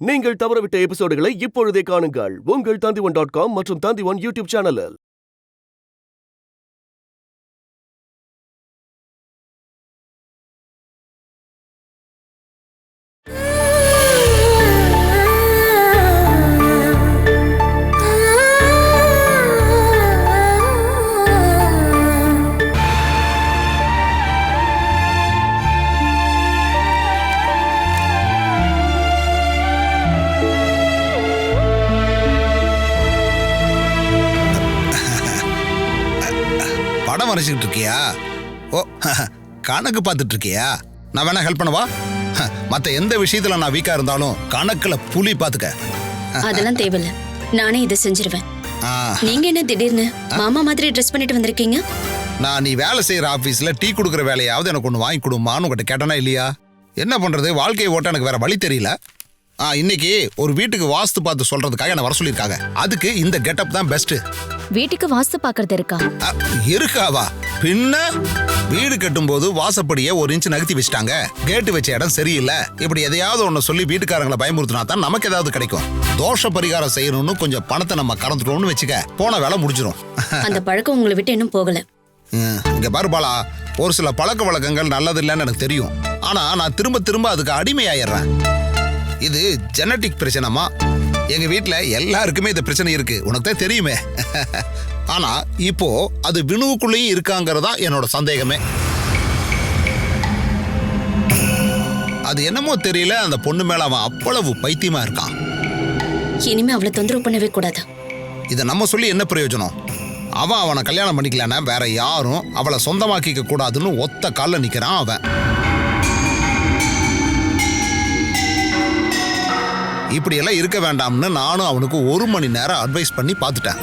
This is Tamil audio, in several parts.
நீங்கள் தவறவிட்ட எபிசோடுகளை இப்பொழுதே காணுங்கள் உங்கள் Tandivan.com மற்றும் Tandivan யூடியூப் சேனலில். படம் வரைச்சிக்கிட்டு இருக்கியா? ஓ, கணக்கு பார்த்துட்டு இருக்கியா? நான் வேணா ஹெல்ப் பண்ணவா? மற்ற எந்த விஷயத்துல நான் வீக்கா இருந்தாலும் கணக்குல புலி பாத்துக்க. அதெல்லாம் தேவையில்ல, நானே இதை செஞ்சிருவேன். நீங்க என்ன திடீர்னு மாமா மாதிரி ட்ரெஸ் பண்ணிட்டு வந்திருக்கீங்க? நான் நீ வேலை செய்யற ஆபீஸ்ல டீ குடுக்குற வேலையாவது எனக்கு ஒண்ணு வாங்கி கொடுமான்னு உங்ககிட்ட கேட்டனா இல்லையா? என்ன பண்றது, வாழ்க்கையை ஓட்ட எனக்கு வேற வழி தெரியல. இன்னைக்கு ஒரு வீட்டுக்கு வாஸ்து பார்த்து சொல்றதுக்காக என்ன வர சொல்லியிருக்காங்க. அதுக்கு இந்த கெட்டப் தான் பெஸ்ட். வீட்டுக்கு வாஸ்து பாக்குறது இருக்கா? இருக்காவா பின்ன? வீடு கட்டும் போது வாசப்படியை 1 இன்ச் நகர்த்தி வச்சிட்டாங்க, கேட்டு வச்ச இடம் சரியில்லை, இப்படி எதையாவது ஒண்ணு சொல்லி வீட்டுக்காரங்களை பயமுறுத்தினா தான் நமக்கு ஏதாவது கிடைக்கும். தோஷ பரிகாரம் செய்யணும்னு கொஞ்சம் பணத்தை நம்ம கறந்துட்டோம்னு வச்சுக்க, போன வேலை முடிஞ்சிடும். அந்த பழக்கம் உங்களை விட்டு இன்னும் போகல. இங்க பாரு பாலா, ஒரு சில பழக்க வழக்கங்கள் நல்லது இல்லைன்னு எனக்கு தெரியும். ஆனா நான் திரும்ப திரும்ப அதுக்கு அடிமையாயிடுறேன். இது ஜெனட்டிக் பிரச்சனைமா. எங்க வீட்டுல எல்லாருக்குமே இந்த பிரச்சனை இருக்கு, உனக்கு தான் தெரியுமே. ஆனா இப்போ அது வினுவுக்குள்ளேயும் இருக்காங்கிறதா என்னோட சந்தேகமே. அது என்னமோ தெரியல, அந்த பொண்ணு மேல அவன் அவ்வளவு பைத்தியமா இருக்கான். இனிமே அவளை தொந்தரவு பண்ணவே கூடாது. இதை நம்ம சொல்லி என்ன பிரயோஜனம்? அவன் அவனை கல்யாணம் பண்ணிக்கலன்னா வேற யாரும் அவளை சொந்தமாக்கிக்க கூடாதுன்னு ஒத்த கால்ல நிக்கிறான் அவன். இப்படியெல்லாம் இருக்க வேண்டாம்னு நானும் அவனுக்கு 1 மணி நேரம் அட்வைஸ் பண்ணி பார்த்துட்டேன்.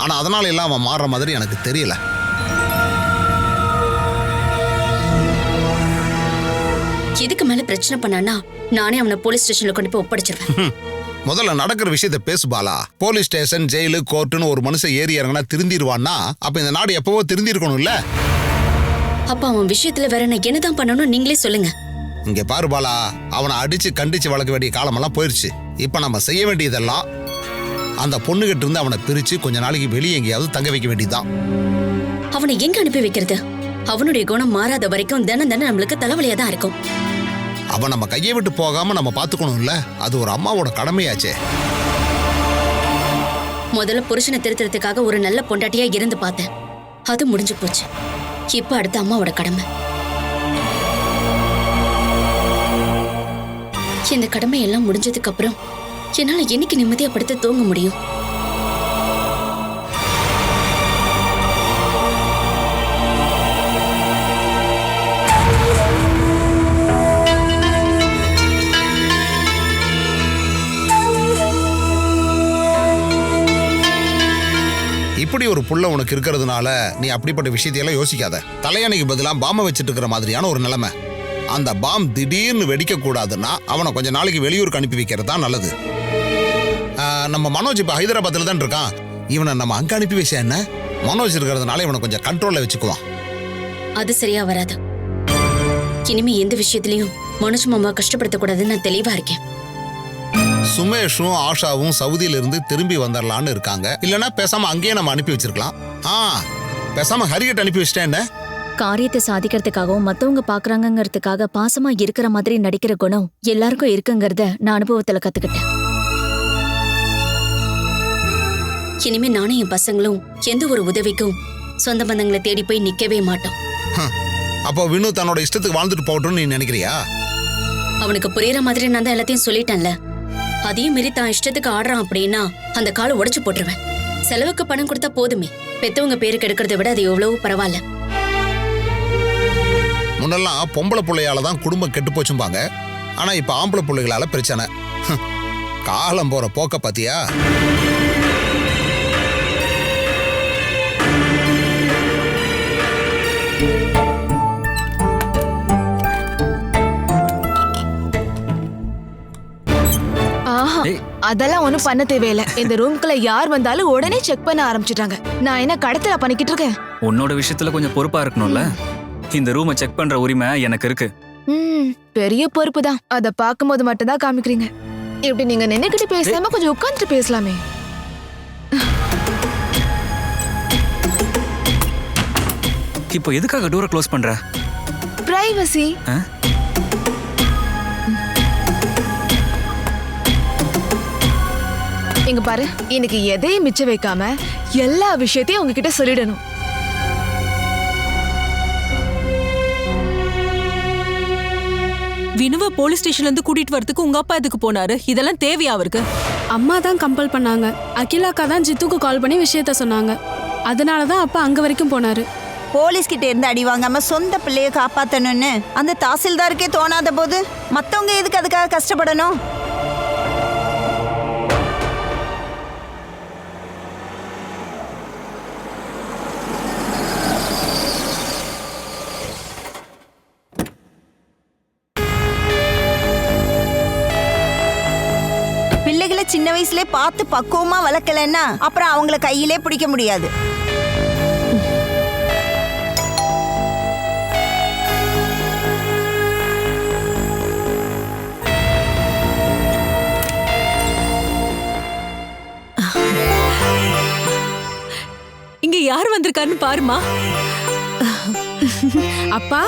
ஆனா அதனால எல்லாம் அவன் மாறுற மாதிரி எனக்கு தெரியல. இதுக்கு மேல பிரச்சனை பண்ணானா நானே அவனை போலீஸ் ஸ்டேஷன்ல கொண்டு போய் ஒப்படைச்சிருவேன். முதல்ல நடக்கிற விஷயத்த பேசு பாலா. போலீஸ் ஸ்டேஷன், ஜெயிலு, கோர்ட்டுன்னு ஒரு மனுஷன் ஏறி இறங்கினா திருந்திருவான்னா அப்ப இந்த நாடு எப்பவோ திருந்திருக்கணும்ல. அப்ப அவன் விஷயத்துல வேற நான் என்னதான் பண்ணணும் நீங்களே சொல்லுங்க. இங்க பாரு பாலா, அவனை அடிச்சு கண்டிச்சு வளர்க்க வேண்டிய காலமெல்லாம் போயிருச்சு. இப்ப நம்ம செய்ய வேண்டியதெல்லாம் அந்த பொண்ணுகிட்ட இருந்து அவனை பிரிச்சு கொஞ்ச நாளைக்கு வெளியே எங்கேயாவது தங்க வைக்க வேண்டியதுதான். அவனை எங்க அனுப்பி வைக்கிறது? அவனுடைய குணம் மாறாத வரைக்கும் தினம் தினம் நம்மளுக்கு தலைவலியா தான் இருக்கும். அவன் நம்ம கையை விட்டு போகாம நம்ம பாத்துக்கணும்ல, அது ஒரு அம்மாவோட கடமையாச்சே. முதல்ல புருஷனை திருத்துறதுக்காக ஒரு நல்ல பொண்டாட்டியா இருந்து பார்த்தேன், அது முடிஞ்சு போச்சு. இப்ப அடுத்த அம்மாவோட கடமை. இந்த கடமை எல்லாம் முடிஞ்சதுக்கு அப்புறம் என்னால என்னைக்கு நிம்மதியா படுத்து தூங்க முடியும்? இப்படி ஒரு புள்ள உனக்கு இருக்கிறதுனால நீ அப்படிப்பட்ட விஷயத்தையெல்லாம் யோசிக்காத. தலையணைக்கு பதிலாக பாம்பை வச்சுட்டு இருக்கிற மாதிரியான ஒரு நிலைமை. அந்த பாம் திடீர்னு வெடிக்க கூடாதுன்னா அவனை கொஞ்ச நாளைக்கு வெளியூருக்கு அனுப்பி வைக்கிறது தான் நல்லது. நம்ம மனோஜ் இப்ப ஹைதராபாத்ல தான் இருக்கான். இவனை நம்ம அங்க அனுப்பி வச்சா என்ன? மனோஜ் இருக்கிறதுனால இவனை கொஞ்சம் கண்ட்ரோல்ல வச்சுக்குவான். அது சரியா வராது. இனிமே எந்த விஷயத்திலையும் மனோஜ் மாமா கஷ்டப்படுத்த கூடாதுன்னு நான் தெளிவா இருக்கேன். சுமேஷும் ஆஷாவும் சவுதியில இருந்து திரும்பி வந்துடலான்னு இருக்காங்க. இல்லைன்னா பேசாம அங்கேயே நம்ம அனுப்பி வச்சிருக்கலாம். பேசாம ஹரிகிட்ட அனுப்பி வச்சிட்டேன் என்ன? காரியத்தை சாதிக்கிறதுக்காகவும் மத்தவங்க பாக்குறாங்கிறதுக்காக பாசமா இருக்கிற மாதிரி நடிக்கிற குணம் எல்லாருக்கும் இருக்குங்கிறத நான் அனுபவத்துல கத்துக்கிட்டேன். இனிமே நானும் என் பசங்களும் எந்த ஒரு உதவிக்கும் சொந்த பந்தங்களை தேடி போய் நிக்கவே மாட்டோம். அப்போ வினு தன்னோட இஷ்டத்துக்கு வாழ்ந்துட்டு போகட்டும்னு நீ நினைக்கிறியா? அவனுக்கு புரியுற மாதிரி நான் தான் எல்லாத்தையும் சொல்லிட்டேன்ல. அதையும் மீறி தான் இஷ்டத்துக்கு ஆடுறான் அப்படின்னா அந்த காலை உடைச்சு போட்டுருவேன். செலவுக்கு பணம் கொடுத்தா போதுமே, பெத்தவங்க பேருக்கு எடுக்கிறத விட அது எவ்வளவு பரவாயில்ல. முன்னெல்லாம் பொம்பளை பிள்ளையால தான் குடும்பம் கெட்டு போச்சும்பாங்க. ஆனா இப்ப ஆம்பளை பிள்ளைகளால பிரச்சனை. காலம் போற போக்க பாத்தியா? அதெல்லாம் ஒண்ணும் பண்ண தேவையில்ல. இந்த ரூம்குள்ள யார் வந்தாலும் உடனே செக் பண்ண ஆரம்பிச்சிட்டாங்க. நான் என்ன கடத்தல பண்ணிக்கிட்டு இருக்கேன்? உன்னோட விஷயத்துல கொஞ்சம் பொறுப்பா இருக்கணும்ல. இந்த ரூமை செக் பண்ற உரிமை எனக்கு இருக்கு. பெரிய பொறுப்பு தான். அத பாக்கும்போது மட்டும் தான் காமிக்கிறீங்க. இப்படி நீங்க நின்னுக்கிட்டு பேசாம கொஞ்சம் உட்கார்ந்துட்டு பேசலாமே. இப்போ எதுக்காக டோரை க்ளோஸ் பண்ற? பிரைவசி. இங்க பாரு, எனக்கு எதையும் மிச்சம் வைக்காம எல்லா விஷயத்தையும் உங்ககிட்ட சொல்லிடணும். வினுவ போலீஸ் ஸ்டேஷன்ல இருந்து கூட்டிட்டு வரதுக்கு உங்க அப்பா எதுக்கு போனாரு? இதெல்லாம் தேவையா அவருக்கு? அம்மா தான் கம்பல் பண்ணாங்க. அகிலாக்கா தான் ஜித்துக்கு கால் பண்ணி விஷயத்த சொன்னாங்க. அதனாலதான் அப்பா அங்க வரைக்கும் போனாரு. போலீஸ் கிட்ட இருந்து அடி வாங்காம சொந்த பிள்ளைய காப்பாத்தணும்னு அந்த தாசில்தாருக்கே தோணாத போது மத்தவங்க எதுக்கு அதுக்காக கஷ்டப்படணும்? பிள்ளைகளை சின்ன வயசுல பார்த்து பக்குவமா வளர்க்கலன்னா அப்புறம் அவங்கள கையிலே பிடிக்க முடியாது. இங்க யார் வந்திருக்காருன்னு பாருமா. அப்பா,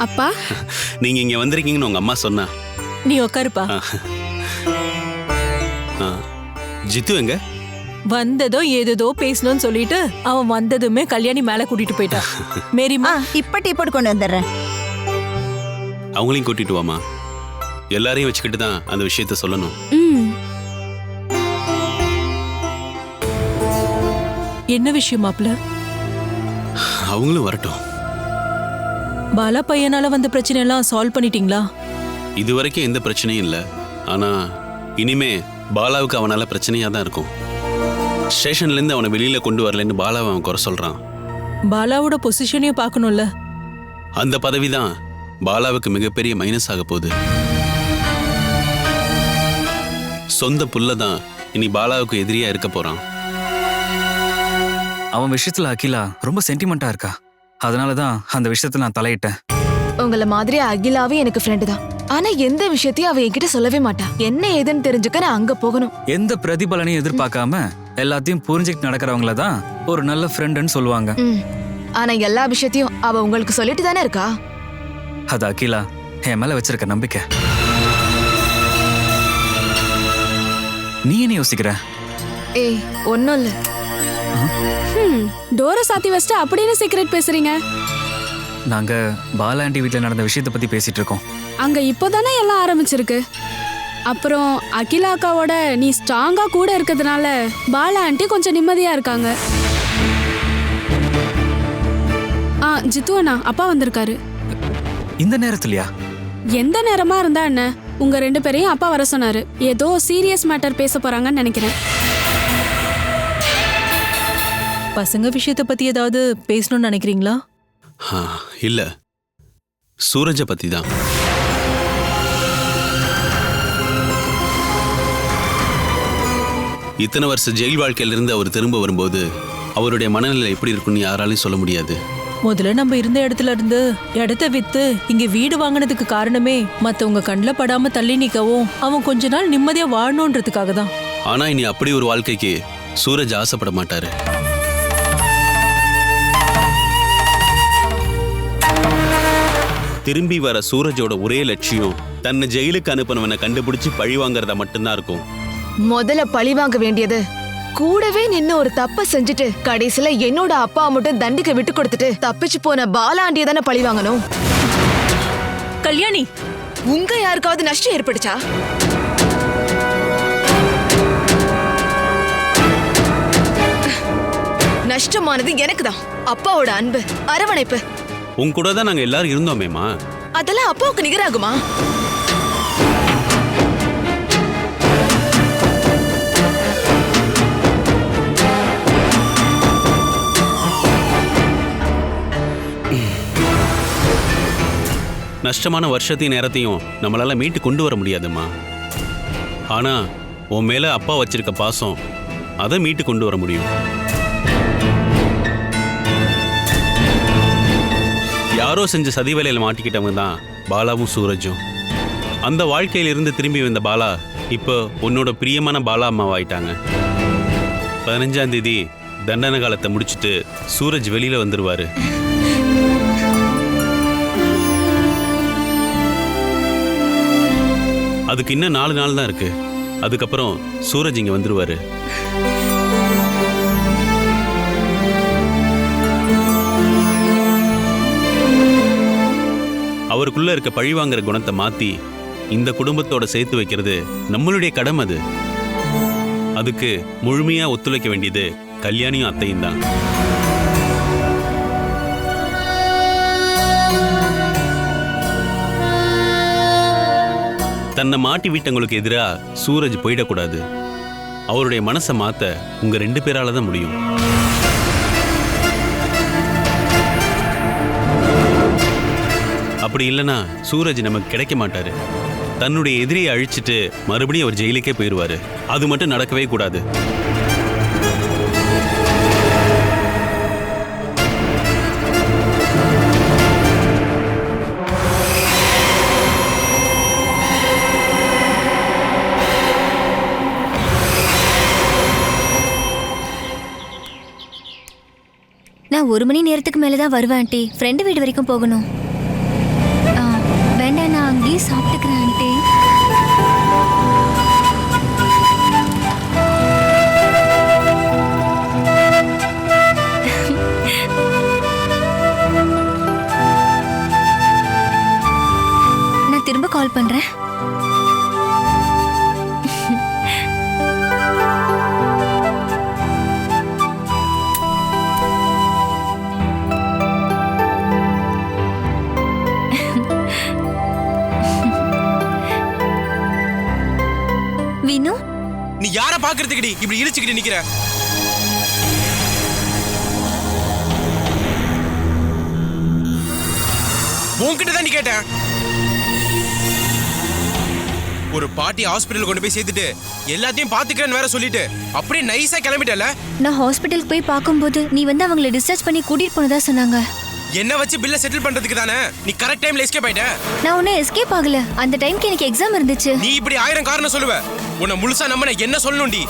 அப்பா, நீங்க இங்க வந்திருக்கீங்கன்னு உங்க அம்மா சொன்னா. நீ உட்காருப்பா. ஜித்து எங்க? வந்ததோ ஏதோ பேசணும்னு சொல்லிட்டு அவன் வந்ததுமே கல்யாணி மேல கூட்டிட்டு போயிட்டான். மேரிமா, இப்ப டீ போட்டு கொண்டு வந்துடுறேன். அவங்களையும் கூட்டிட்டு வாமா. எல்லாரையும் வச்சுக்கிட்டு தான் அந்த விஷயத்த சொல்லணும். என்ன விஷயம் மாப்ள? அவங்களும் வரட்டும். பாலா பையனால வந்த பிரச்சனை எல்லாம் சால்வ் பண்ணிட்டீங்களா? இதுவரைக்கும் எந்த பிரச்சனையும் இல்லை. ஆனா இனிமே பாலாவுக்கு அவனால பிரச்சனையா தான் இருக்கும். ஸ்டேஷன்ல இருந்து அவனை வெளியில கொண்டு வரலன்னு பாலாவை அவன் குறை சொல்றான். பாலாவோட பொசிஷனையும் பார்க்கணும்ல. அந்த பதவி தான் பாலாவுக்கு மிகப்பெரிய மைனஸ் ஆக போகுது. சொந்த புள்ள தான் இனி பாலாவுக்கு எதிரியா இருக்க போறான். அவன் விஷயத்துல அகிலா ரொம்ப சென்டிமெண்டா இருக்கா. அதனாலதான் அந்த விஷயத்துல நான் தலையிட்டேன். உங்களை மாதிரி அகிலாவே எனக்கு ஃப்ரெண்டு தான். ஆனா எந்த விஷயத்தையும் அவ என்கிட்ட சொல்லவே மாட்டா. என்ன ஏதுன்னு தெரிஞ்சுக்க நான் அங்க போகணும். எந்த பிரதிபலனையும் எதிர்பார்க்காம எல்லாத்தையும் புரிஞ்சுக்கிட்டு நடக்கிறவங்கள தான் ஒரு நல்ல ஃப்ரெண்டுன்னு சொல்லுவாங்க. ஆனா எல்லா விஷயத்தையும் அவ உங்களுக்கு சொல்லிட்டு தானே இருக்கா. அது அகிலா என் மேல வச்சிருக்க நம்பிக்கை. நீ என்ன யோசிக்கிற? ஏய், ஒன்னும் இல்ல. டோரை சாத்தி வச்சுட்டு அப்படின்னு சீக்ரெட் பேசுறீங்க. நாங்க பாலா ஆண்டி வீட்டுல நடந்த விஷயத்தை பத்தி பேசிட்டு இருக்கோம். அங்க இப்போதானே எல்லாம் ஆரம்பிச்சிருக்கு. அப்புறம் அகிலா அக்காவோட நீ ஸ்ட்ராங்கா கூட இருக்கிறதுனால பாலா ஆண்டி கொஞ்சம் நிம்மதியா இருக்காங்க. ஜித்து அண்ணா, அப்பா வந்திருக்காரு. இந்த நேரத்துலயா? எந்த நேரமா இருந்தா என்ன, உங்க 2 பேரையும் அப்பா வர சொன்னாரு. ஏதோ சீரியஸ் மேட்டர் பேச போறாங்கன்னு நினைக்கிறேன். பசங்க விஷயத்த பத்தி ஏதாவது பேசணும்னு நினைக்கிறீங்களா? இல்ல, சூரஜ பத்தி தான். இத்தனை வருஷ ஜெயில் வாழ்க்கையிலிருந்து அவர் திரும்ப வரும்போது அவருடைய மனநிலை எப்படி இருக்குன்னு யாராலையும் சொல்ல முடியாது. முதல்ல நம்ம இருந்த இடத்துல இருந்து இடத்த வித்து இங்க வீடு வாங்கினதுக்கு காரணமே மத்தவங்க கண்ணில் படாம தள்ளி நிக்கவும் அவன் கொஞ்ச நாள் நிம்மதியா வாழணுன்றதுக்காக தான். ஆனா இனி அப்படி ஒரு வாழ்க்கைக்கு சூரஜ் ஆசைப்பட மாட்டாரு. திரும்பி வர சூரஜோட ஒரே லட்சியம் தன்னை ஜெயிலுக்கு அனுப்பினவனை கண்டுபிடிச்சு பழி வாங்கறத மட்டும்தான் இருக்கும். முதல்ல பழி வாங்க வேண்டியது கூடவே நின்னு ஒரு தப்ப செஞ்சுட்டு கடைசியில என்னோட அப்பா மட்டும் தண்டிக்க விட்டு கொடுத்துட்டு தப்பிச்சு போன பாலாண்டிய தானே பழி வாங்கணும். கல்யாணி, உங்க யாருக்காவது நஷ்டம் ஏற்படுச்சா? நஷ்டமானது எனக்கு தான். அப்பாவோட அன்பு, அரவணைப்பு. உன் கூட தான் நாங்க எல்லாரும் இருந்தோமேமா. அதெல்லாம் அப்பாவுக்கு நிகராகுமா? நஷ்டமான வருஷத்தையும் நேரத்தையும் நம்மளால மீட்டு கொண்டு வர முடியாதுமா. ஆனா உன் மேல அப்பா வச்சிருக்க பாசம் அதை மீட்டு கொண்டு வர முடியும். யாரோ செஞ்ச சதி வேலையில் மாட்டிக்கிட்டவங்க தான் பாலாவும் சூரஜும். அந்த வாழ்க்கையிலிருந்து திரும்பி வந்த பாலா இப்போ உன்னோட பிரியமான பாலா அம்மாவாயிட்டாங்க. 15ஆம் தேதி தண்டனை காலத்தை முடிச்சுட்டு சூரஜ் வெளியில வந்துருவாரு. அதுக்கு இன்னும் 4 நாள் தான் இருக்கு. அதுக்கப்புறம் சூரஜ் இங்க வந்துருவாரு. அவருக்குள்ள இருக்க பழிவாங்கிற குணத்தை மாத்தி இந்த குடும்பத்தோட சேர்த்து வைக்கிறது நம்மளுடைய கடமை. அது அதுக்கு முழுமையா ஒத்துழைக்க வேண்டியது கல்யாணியும் அத்தையும் தான். தன்னை மாட்டி விட்டவங்களுக்கு எதிராக சூரஜ் போயிடக்கூடாது. அவருடைய மனசை மாத்த உங்க 2 பேரால தான் முடியும். அப்படி இல்லைன்னா சூரஜ் நமக்கு கிடைக்க மாட்டாரு. தன்னுடைய எதிரியை அழிச்சிட்டு மறுபடியும் அவர் ஜெயிலுக்கே போயிடுவாரு. அது மட்டும் நடக்கவே கூடாது. நான் 1 மணி நேரத்துக்கு மேலே தான் வருவேன் ஆண்டி. ஃப்ரெண்டு வீடு வரைக்கும் போகணும். வேண்டாம், நான் அங்கேயே சாப்பிட்டுக்கிறேன் ஆண்டி. நான் திரும்ப கால் பண்றேன். வினு, நீ யார பாக்குறதுக்கு இப்படி இழுச்சுக்கிட்டு நிக்கிற? உன்கிட்ட தான் நீ கேட்டேன். ஒரு பாட்டி ஹாஸ்பிட்டல் கொண்டு போய் சேர்த்துட்டு எல்லாத்தையும் பாத்துக்கிறேன்னு வேற சொல்லிட்டு அப்படியே நைஸா கிளம்பிட்டல. நான் ஹாஸ்பிட்டலுக்கு போய் பார்க்கும்போது நீ வந்து அவங்கள டிஸ்சார்ஜ் பண்ணி கூட்டிட்டு போனதா சொன்னாங்க. என்ன வச்சு பில்ல செட்டில் பண்றதுக்கு தானே நீ கரெக்ட் டைம்ல எஸ்கேப் ஆயிட்ட. நான் உன்னை எஸ்கேப் ஆகல. அந்த டைம்க்கு எனக்கு எக்ஸாம் இருந்துச்சு. நீ இப்படி 1000 காரணம் சொல்லுவ. உன்னை முழுசா நம்ப நான் என்ன சொல்லணும்டி?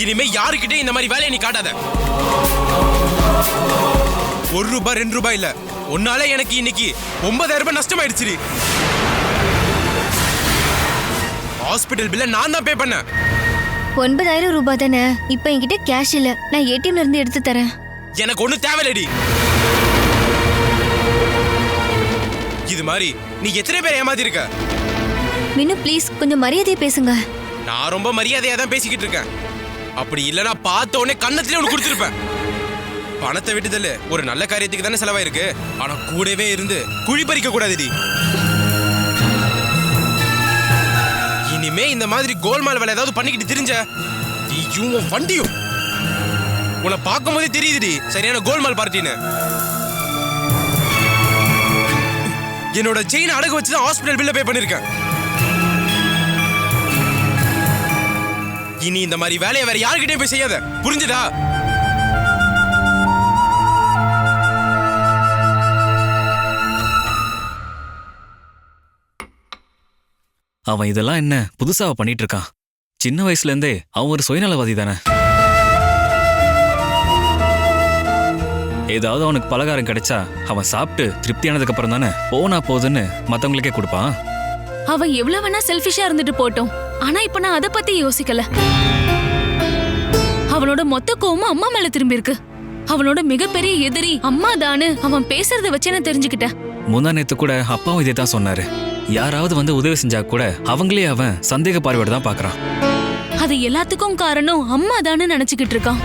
இனிமே யாருக்கிட்டே இந்த மாதிரி வேலையை நீ காட்டாத. ₹1 ₹2 இல்ல, உன்னால எனக்கு இன்னைக்கு 9000 நஷ்டமாயிடுச்சு. ஹாஸ்பிட்டல் பில்ல நான் தான் பே பண்ணேன். 9000 ரூபாய் தானே? இப்போ என்கிட்ட கேஷ் இல்ல. நான் ஏடிஎம்ல இருந்து எடுத்து தரேன். எனக்கு ஒண்ணு தேவையில்லடி. இது மாதிரி நீ எத்தனை பேர் ஏமாத்தி இருக்க? வினு ப்ளீஸ் கொஞ்சம் மரியாதையா பேசுங்க. நான் ரொம்ப மரியாதையா தான் பேசிக்கிட்டு இருக்கேன். அப்படி இல்லனா பார்த்த உடனே கண்ணத்திலே உனக்கு கொடுத்துருப்பேன். பணத்தை விட்டுதல்ல ஒரு நல்ல காரியத்துக்கு தானே செலவாயிருக்கு. ஆனா கூடவே இருந்து குழி பறிக்க கூடாதுடி. இனிமே இந்த மாதிரி கோல்மால் வேலை ஏதாவது பண்ணிக்கிட்டு தெரிஞ்ச நீயும் வண்டியும் உன்னை பார்க்கும் போதே தெரியுதுடி சரியான கோல்மால் பார்ட்டின்னு. என்னோட செயின் அடகு வச்சுதான் ஹாஸ்பிட்டல் பில்ல பே பண்ணிருக்கேன். இனி இந்த மாதிரி வேலையை வேற யாருக்கிட்டே போய் செய்யாத, புரிஞ்சுதா? அவன் இதெல்லாம் என்ன புதுசாக பண்ணிட்டு இருக்கான்? சின்ன வயசுல இருந்தே அவன் ஒரு சுயநலவாதி தானே. ஏதாவது அவனுக்கு பலகாரம் கிடைச்சா அவன் சாப்பிட்டு திருப்தியானதுக்கு அப்புறம் தானே போனா போதுன்னு மத்தவங்களுக்கே கொடுப்பான். அவன் எவ்வளவு வேணா செல்ஃபிஷா இருந்துட்டு போட்டோம். ஆனா இப்ப நான் அதை பத்தி யோசிக்கல. அவனோட மொத்த கோவமும் அம்மா மேல திரும்பி இருக்கு. அவனோட மிகப்பெரிய எதிரி அம்மா தானு அவன் பேசுறத வச்சு நான் தெரிஞ்சுக்கிட்டேன். முந்தா நேத்து கூட அப்பாவும் இதே தான் சொன்னாரு. யாராவது வந்து உதவி செஞ்சா கூட அவங்களே அவன் சந்தேக பார்வையோட தான் பாக்குறான். அது எல்லாத்துக்கும் காரணம் அம்மா தானு நினைச்சுக்கிட்டு இருக்கான்.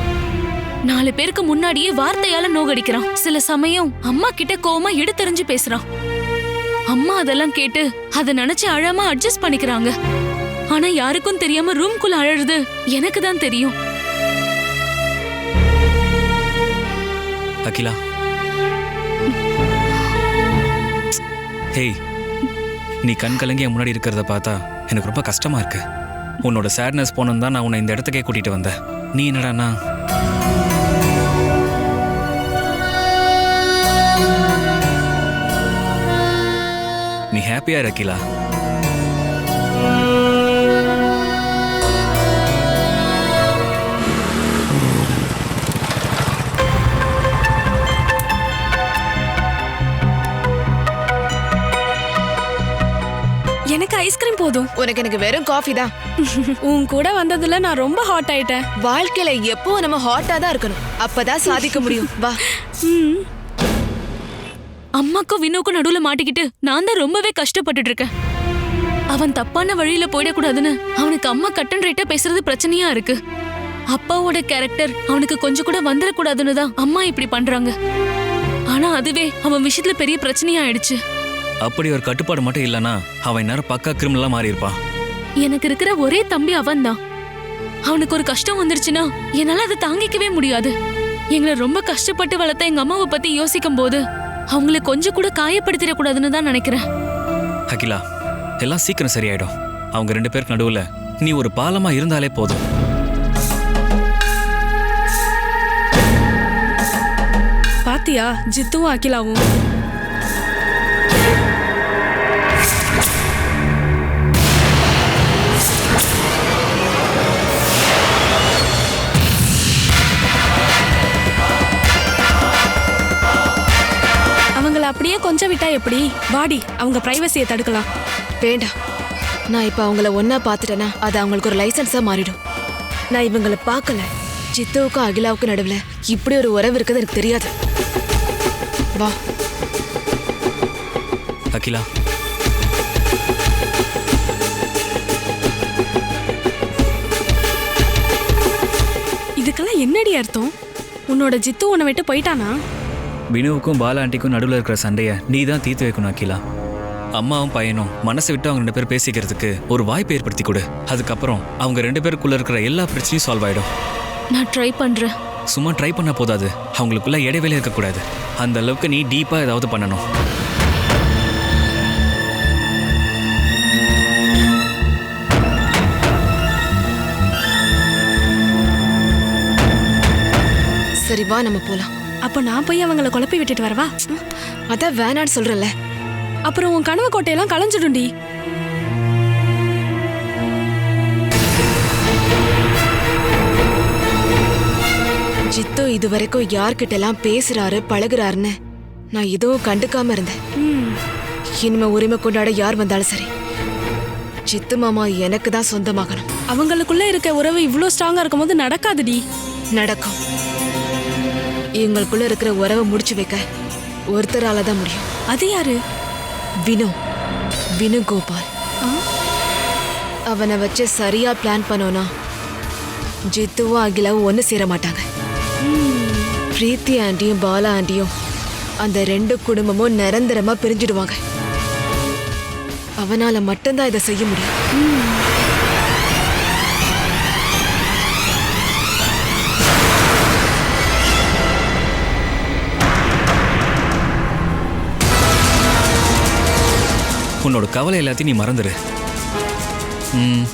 4 பேருக்கு முன்னாடியே வார்த்தையால நோகடிக்கிறான். சில சமயம் அம்மா கிட்ட கோவமா எடுத்தெறிஞ்சு பேசுறான். அம்மா அதெல்லாம் கேட்டு அதை நினைச்சு அழாம அட்ஜஸ்ட் பண்ணிக்கிறாங்க. ஆனா யாருக்கும் தெரியாம ரூம்குள்ள அழறது எனக்கு தான் தெரியும். அகிலா, ஹேய், நீ கண் கலங்கி என் முன்னாடி இருக்கிறத பார்த்தா எனக்கு ரொம்ப கஷ்டமா இருக்கு. உன்னோட சேட்னஸ் போனது தான் நான் உன்னை இந்த இடத்துக்கே கூட்டிட்டு வந்தேன். நீ என்னடானா நீ ஹாப்பியா இரு அகிலா. எனக்கு ஐஸ்கிரீம் போதும். எனக்கு வெறும் காஃபி தான். உன் கூட வந்ததுல நான் ரொம்ப ஹாட் ஆயிட்டேன். வாழ்க்கையில எப்போ நம்ம ஹாட்டா தான் இருக்கணும், அப்பதான் சாதிக்க முடியும். வா. அம்மாக்கும் வினோக்கும் நடுவுல மாட்டிக்கிட்டு நான் தான் ரொம்பவே கஷ்டப்பட்டுட்டு இருக்கேன். அவன் தப்பான வழியில போயிடக்கூடாதுன்னு அவனுக்கு அம்மா கட்டன் ரைட்டா பேசுறது பிரச்சனையா இருக்கு. அப்பாவோட கேரக்டர் அவனுக்கு கொஞ்சம் கூட வந்துடக்கூடாதுன்னு தான் அம்மா இப்படி பண்றாங்க. ஆனா அதுவே அவன் விஷயத்துல பெரிய பிரச்சனையா ஆயிடுச்சு. அப்படி ஒரு கட்டுப்பாடு மட்டும் இல்லைன்னா அவன் நேரம் பக்கா கிரிமினலா மாறி இருப்பான். எனக்கு இருக்கிற ஒரே தம்பி அவன் தான். அவனுக்கு ஒரு கஷ்டம் வந்துருச்சுன்னா என்னால அதை தாங்கிக்கவே முடியாது. எங்களை ரொம்ப கஷ்டப்பட்டு வளர்த்த எங்க அம்மாவை பத்தி யோசிக்கும் போது அவங்களை கொஞ்சம் கூட காயப்படுத்திடக்கூடாதுன்னு தான் நினைக்கிறேன். அகிலா, எல்லாம் சீக்கிரம் சரியாயிடும். அவங்க 2 பேருக்கு நடுவுல நீ ஒரு பாலமா இருந்தாலே போதும். பாத்தியா ஜித்துவும் அகிலாவும்? அவங்கள அப்படியே கொஞ்சம் விட்டா எப்படி? வாடி, அவங்க பிரைவசியை தடுக்கலாம். வேண்டாம், நான் இப்ப அவங்கள ஒன்னா பாத்துட்டேன்னா அது அவங்களுக்கு ஒரு லைசன்ஸா மாறிடும். நான் இவங்கள பார்க்கல. சித்துவுக்கும் அகிலாவுக்கும் நடுவுல இப்படி ஒரு உறவு இருக்குது எனக்கு தெரியாது. வா. அகிலா, இதுக்கெல்லாம் என்னடி அர்த்தம்? உன்னோட ஜித்து உன்னை விட்டு போயிட்டானா? வினுவுக்கும் பாலா ஆண்டிக்கும் நடுவில் இருக்கிற சண்டையை நீ தான் தீர்த்து வைக்கணும் அகிலா. அம்மாவும் பையனும் மனசை விட்டு அவங்க 2 பேர் பேசிக்கிறதுக்கு ஒரு வாய்ப்பு ஏற்படுத்தி கொடு. அதுக்கப்புறம் அவங்க 2 பேருக்குள்ள இருக்கிற எல்லா பிரச்சனையும் சால்வ் ஆயிடும். நான் ட்ரை பண்றேன். சும்மா ட்ரை பண்ண போதாது, அவங்களுக்குள்ள இடைவேளை இருக்கக்கூடாது. அந்த அளவுக்கு நீ டீப்பா ஏதாவது பண்ணணும். சரி வா, நம்ம போலாம். அப்ப நான் போய் அவங்கள குழப்பி விட்டுட்டு வரவா? அதான் வேணான்னு சொல்றல. அப்புறம் உன் கனவு கோட்டையெல்லாம் கலைஞ்சிடும்டி. ஜித்து இதுவரைக்கும் யார்கிட்ட எல்லாம் பேசுறாரு பழகுறாருன்னு நான் எதுவும் கண்டுக்காம இருந்தேன். இனிமே உரிமை கொண்டாட யார் வந்தாலும் சரி, ஜித்து மாமா எனக்கு தான் சொந்தமாகணும். அவங்களுக்குள்ள இருக்க உறவு இவ்ளோ ஸ்ட்ராங்கா இருக்கும்போது நடக்காதுடி. நடக்கும். இவங்களுக்குள்ள இருக்கிற உறவை முடிச்சு வைக்க ஒருத்தரால தான் முடியும். அது யாரு? வினு கோபால். அவனை வச்சு சரியா பிளான் பண்ணோனா ஜித்துவும் அகிலாவும் ஒன்னு சேர மாட்டாங்க. பிரீத்தி ஆண்டியும் பாலா ஆண்டியும் அந்த 2 குடும்பமும் நிரந்தரமா பிரிஞ்சிடுவாங்க. அவனால மட்டும்தான் இதை செய்ய முடியும். உன்னோட கவலை எல்லாத்தையும் நீ மறந்துடு.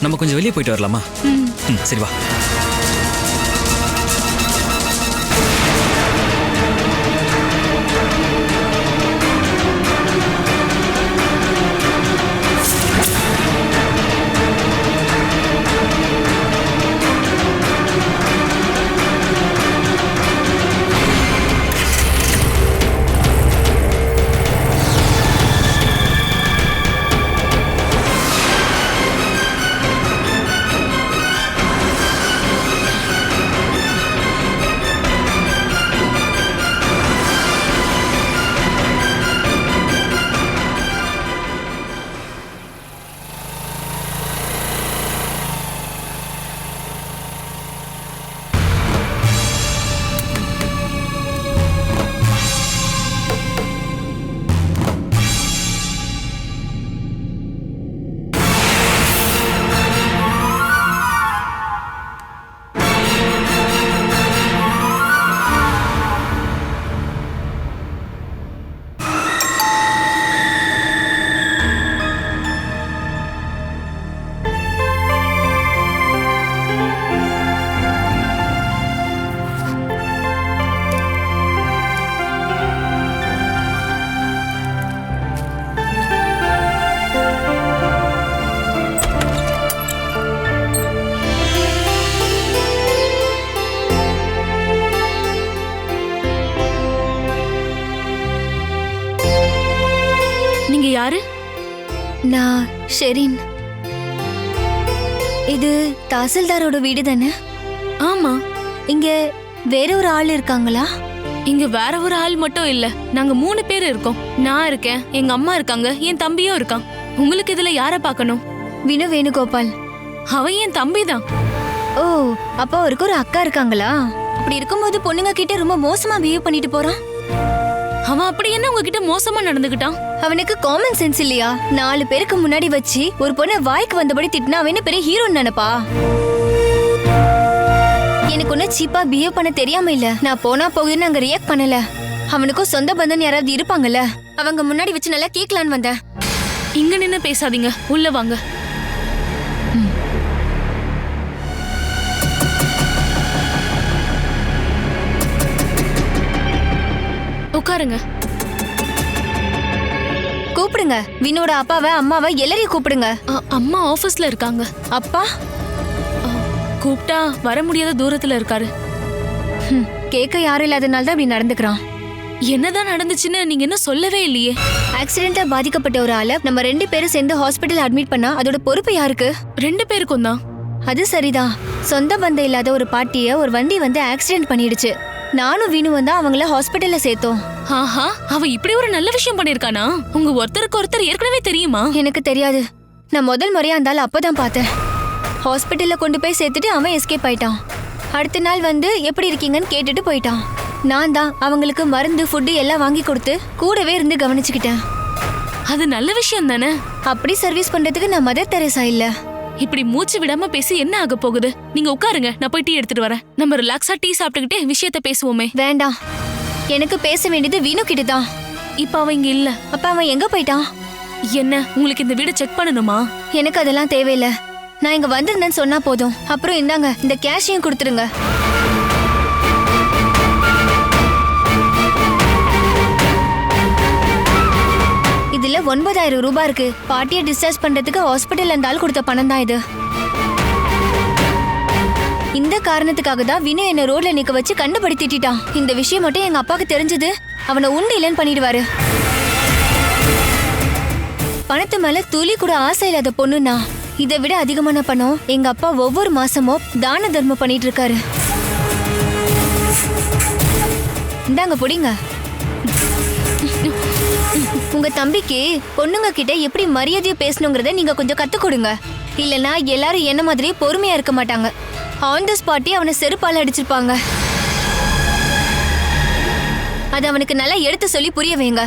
நம்ம கொஞ்சம் வெளியே போயிட்டு வரலாமா? சரி வா. நீங்க யாரு? நான் ஷெரின். இது தாசில்தாரோட வீடு தானே? ஆமா. இங்க வேற ஒரு ஆள் இருக்காங்களா? இங்க வேற ஒரு ஆள் மட்டும் இல்ல, நாங்க 3 பேர் இருக்கோம். நான் இருக்கேன், எங்க அம்மா இருக்காங்க, என் தம்பியும் இருக்கான். உங்களுக்கு இதுல யார பார்க்கணும்? வினு வேணுகோபால். அவன் என் தம்பி தான். ஓ, அப்ப அவருக்கு ஒரு அக்கா இருக்காங்களா? அப்படி இருக்கும்போது பொண்ணுங்க கிட்ட ரொம்ப மோசமா பிஹேவ் பண்ணிட்டு போறான். அவன் அப்படி என்ன உங்ககிட்ட மோசமா நடந்துகிட்டான்? அவனுக்கு காமன் சென்ஸ் இல்லையா? 4 பேருக்கு முன்னாடி வச்சு ஒரு பொண்ணை வாய்க்கு வந்தபடி திட்டினா அவன் என்ன பெரிய ஹீரோன்னு நினைப்பா? எனக்கு ஒன்னும் சீப்பா பிஹேவ் பண்ண தெரியாம இல்ல. நான் போனா போகுதுன்னு அங்க ரியாக்ட் பண்ணல. அவனுக்கும் சொந்த பந்தம் யாராவது இருப்பாங்கல்ல, அவங்க முன்னாடி வச்சு நல்லா கேட்கலான்னு வந்தேன். இங்க நின்னு பேசாதீங்க, உள்ள வாங்க. உட்காருங்க. கூப்பிடுங்க. வினோட அப்பாவை அம்மாவை எல்லாரையும் கூப்பிடுங்க. அம்மா ஆபீஸ்ல இருக்காங்க. அப்பா கூப்பிட்டா வர முடியாத தூரத்துல இருக்காரு. கேட்க யாரும் இல்லாதனால தான் இப்படி நடந்துக்கிறான். என்னதான் நடந்துச்சுன்னு நீங்க என்ன சொல்லவே இல்லையே. ஆக்சிடென்ட்ல பாதிக்கப்பட்ட ஒரு ஆளை நம்ம 2 பேரும் சேர்ந்து ஹாஸ்பிட்டல் அட்மிட் பண்ணா அதோட பொறுப்பு யாருக்கு? 2 பேருக்கும் தான். அது சரிதான். சொந்த பந்தம் இல்லாத ஒரு பாட்டிய ஒரு வண்டி வந்து ஆக்சிடென்ட் பண்ணிடுச்சு. நானும் வீணுவும் தான் அவங்கள ஹாஸ்பிட்டல்ல சேர்த்தோம். ஆஹா, அவன் இப்படி ஒரு நல்ல விஷயம் பண்ணிருக்கானா? உங்க ஒருத்தருக்கு ஒருத்தர் ஏற்கனவே தெரியுமா? எனக்கு தெரியாது. நான் முதல் முறையா இருந்தாலும் அப்பதான் பார்த்தேன். ஹாஸ்பிட்டல்ல கொண்டு போய் சேர்த்துட்டு அவன் எஸ்கேப் ஆயிட்டான். அடுத்த நாள் வந்து எப்படி இருக்கீங்கன்னு கேட்டுட்டு போயிட்டான். நான் தான் அவங்களுக்கு மருந்து ஃபுட்டு எல்லாம் வாங்கி கொடுத்து கூடவே இருந்து கவனிச்சுக்கிட்டேன். அது நல்ல விஷயம் தானே. அப்படி சர்வீஸ் பண்றதுக்கு நான் மதர் தெரேசா இல்ல. இப்படி மூச்சு விடாம பேசி என்ன ஆக போகுது? நீங்க உட்காருங்க, நான் போய் டீ எடுத்துட்டு வரேன். நம்ம ரிலாக்ஸா டீ சாப்பிட்டுக்கிட்டே விஷயத்த பேசுவோமே. வேண்டாம், எனக்கு பேச வேண்டியது வீணு கிட்ட தான். இப்ப அவன் இங்க இல்ல. அப்ப அவன் எங்க போயிட்டான்? என்ன, உங்களுக்கு இந்த வீட செக் பண்ணணுமா? எனக்கு அதெல்லாம் தேவையில்ல. நான் இங்க வந்திருந்தேன்னு சொன்னா போதும். அப்புறம் இந்தாங்க, இந்த கேஷையும் கொடுத்துருங்க. இதுல 9,000 ரூபாய் இருக்கு. பாட்டியை டிஸ்சார்ஜ் பண்றதுக்கு ஹாஸ்பிட்டல் இருந்தாலும் கொடுத்த பணம் தான் இது. இந்த காரணத்துக்காக தான் வினு என்ன ரோட்ல நிக்க வச்சு கண்டுபிடித்திட்டான். இந்த விஷயம் மட்டும் எங்க அப்பாவுக்கு தெரிஞ்சது அவனை உண்டு இல்லைன்னு பண்ணிடுவாரு. பணத்து மேல துளி கூட ஆசை இல்லாத பொண்ணுனா இதை விட அதிகமான பணம் எங்க அப்பா ஒவ்வொரு மாசமும் தான தர்மம் பண்ணிட்டு இருக்காரு. இந்தாங்க புடிங்க. உங்க தம்பிக்கு பொண்ணுங்க கிட்ட எப்படி மரியாதையா பேசணுங்கிறத நீங்க கொஞ்சம் கத்து கொடுங்க. இல்லனா எல்லாரும் என்ன மாதிரி பொறுமையா இருக்க மாட்டாங்க. ஆன் தி ஸ்பாட்டே அவனை செருப்பால அடிச்சிருப்பாங்க. அது அவனுக்கு நல்லா எடுத்து சொல்லி புரிய வைங்க.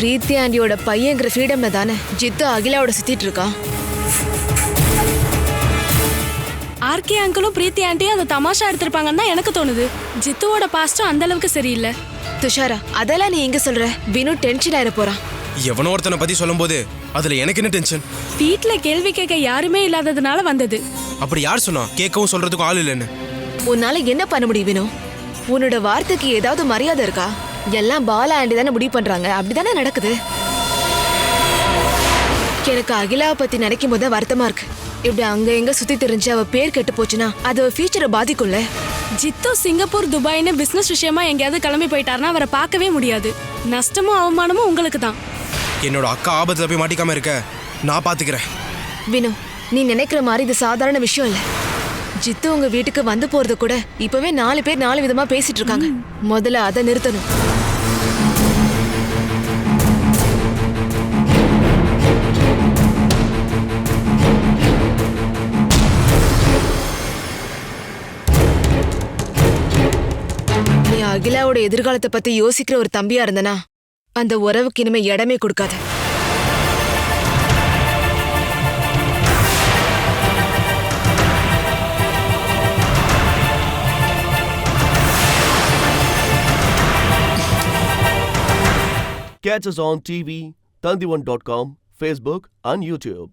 பிரீத்தி ஆண்டியோட பையங்கிற ஃப்ரீடம்ல தானே ஜித்து அகிலாவோட சுத்திட்டு இருக்கான். ஆர்கே அங்கிளும் பிரீத்தி ஆண்டியும் அதை தமாஷா எடுத்திருப்பாங்கன்னு தான் எனக்கு தோணுது. ஜித்துவோட பாஸ்டும் அந்த அளவுக்கு சரியில்லை. துஷாரா, அதெல்லாம் நீ எங்க சொல்ற? வினு டென்ஷன் ஆயிட போறான். எவனோ ஒருத்தனை பத்தி சொல்லும் போது அதுல எனக்கு என்ன டென்ஷன்? வீட்டுல கேள்வி கேட்க யாருமே இல்லாததுனால வந்தது. அப்படி யார் சொன்னா கேட்கவும் சொல்றதுக்கும் ஆள் இல்லைன்னு? உன்னால என்ன பண்ண முடியும் வினு? உன்னோட வார்த்தைக்கு ஏதாவது மரியாதை இருக்கா? எல்லாம் பாலா ஆண்டி தானே முடிவு பண்றாங்க. அப்படிதானே நடக்குது. எனக்கு அகிலாவை பத்தி நினைக்கும் போது வருத்தமா இருக்கு. இப்படி அங்க எங்க சுத்தி தெரிஞ்சு அவ பேர் கெட்டு போச்சுன்னா அது ஃபியூச்சரை பாதிக்கும்ல. ஜித்து சிங்கப்பூர் துபாய்னு பிசினஸ் விஷயமா எங்கேயாவது கிளம்பி போயிட்டாருன்னா அவரை பார்க்கவே முடியாது. நஷ்டமும் அவமானமும் உங்களுக்கு தான். என்னோட அக்கா ஆபத்துல போய் மாட்டிக்காம இருக்க நான் பாத்துக்கிறேன். வினு, நீ நினைக்கிற மாதிரி இது சாதாரண விஷயம் இல்ல. ஜித்து உங்க வீட்டுக்கு வந்து போறது கூட இப்பவே 4 பேர் 4 விதமா பேசிட்டு இருக்காங்க. முதல்ல அதை நிறுத்தணும். நீ அகிலாவோட எதிர்காலத்தை பத்தி யோசிக்கிற ஒரு தம்பியா இருந்தனா அந்த உறவுக்கு இனிமே இடமே கொடுக்காத. Catch us on TV, Tandivan.com, Facebook and YouTube.